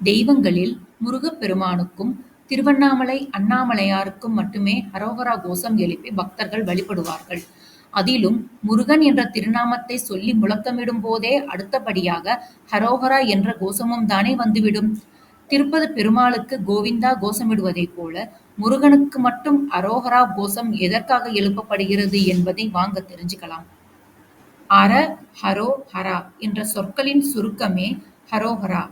தெய்வங்களில் முருகப்பெருமானுக்கும் திருவண்ணாமலை அண்ணாமலையாருக்கும் மட்டுமே ஹரோஹரா கோஷம் எழுப்பி பக்தர்கள் வழிபடுவார்கள். அதிலும் முருகன் என்ற திருநாமத்தை சொல்லி முழக்கமிடும் போதே அடுத்தபடியாக ஹரோஹரா என்ற கோஷமும் தானே வந்துவிடும். திருப்பதி பெருமாளுக்கு கோவிந்தா கோஷமிடுவதைப் போல முருகனுக்கு மட்டும் அரோகரா கோஷம் எதற்காக எழுப்பப்படுகிறது என்பதை வாங்க தெரிஞ்சுக்கலாம். அர, ஹரோ, ஹரா என்ற சொற்களின் சுருக்கமே ஹரோஹரா.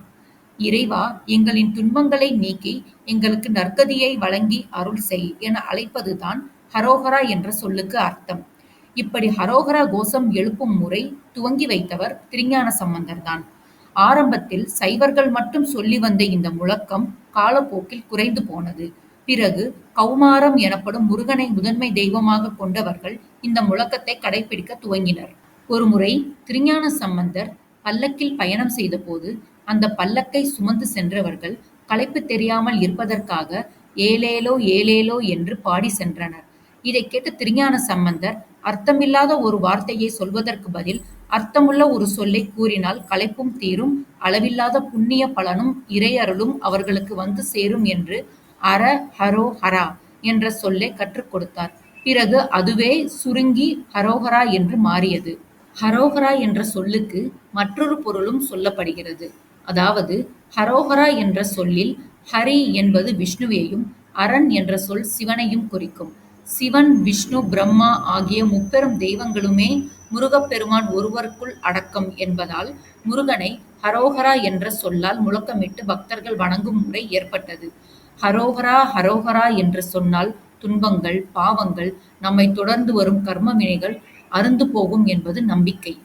இறைவா, எங்களின் துன்பங்களை நீக்கி எங்களுக்கு நற்கதியை வழங்கி அருள் செய் என அழைப்பதுதான் ஹரோஹரா என்ற சொல்லுக்கு அர்த்தம். இப்படி ஹரோஹரா கோஷம் எழுப்பும் முறை துவங்கி வைத்தவர் திருஞான சம்பந்தர்தான். ஆரம்பத்தில் சைவர்கள் மட்டும் சொல்லி வந்த இந்த முழக்கம் காலப்போக்கில் குறைந்து போனது. பிறகு கௌமாரம் எனப்படும் முருகனை முதன்மை தெய்வமாக கொண்டவர்கள் இந்த முழக்கத்தை கடைபிடிக்க துவங்கினர். ஒருமுறை திருஞான சம்பந்தர் பல்லக்கில் பயணம் செய்தபோது அந்த பல்லக்கை சுமந்து சென்றவர்கள் களைப்பு தெரியாமல் இருப்பதற்காக ஏலேலோ ஏலேலோ என்று பாடி சென்றனர். இதைக் கேட்ட திருஞான சம்பந்தர் அர்த்தமில்லாத ஒரு வார்த்தையை சொல்வதற்கு பதில் அர்த்தமுள்ள ஒரு சொல்லை கூறினால் களைப்பும் தீரும், அளவில்லாத புண்ணிய பலனும் இறையருளும் அவர்களுக்கு வந்து சேரும் என்று அர, ஹரோ, ஹரா என்ற சொல்லை கற்றுக் கொடுத்தார். பிறகு அதுவே சுருங்கி ஹரோஹரா என்று மாறியது. ஹரோஹரா என்ற சொல்லுக்கு மற்றொரு பொருளும் சொல்லப்படுகிறது. அதாவது ஹரோஹரா என்ற சொல்லில் ஹரி என்பது விஷ்ணுவையும், அரன் என்ற சொல் சிவனையும் குறிக்கும். சிவன், விஷ்ணு, பிரம்மா ஆகிய முப்பெரும் தெய்வங்களுமே முருகப்பெருமான் ஒருவருக்குள் அடக்கம் என்பதால் முருகனை ஹரோஹரா என்ற சொல்லால் முழக்கமிட்டு பக்தர்கள் வணங்கும் முறை ஏற்பட்டது. ஹரோஹரா ஹரோஹரா என்று சொன்னால் துன்பங்கள், பாவங்கள், நம்மை தொடர்ந்து வரும் கர்ம வினைகள் அறுந்து போகும் என்பது நம்பிக்கை.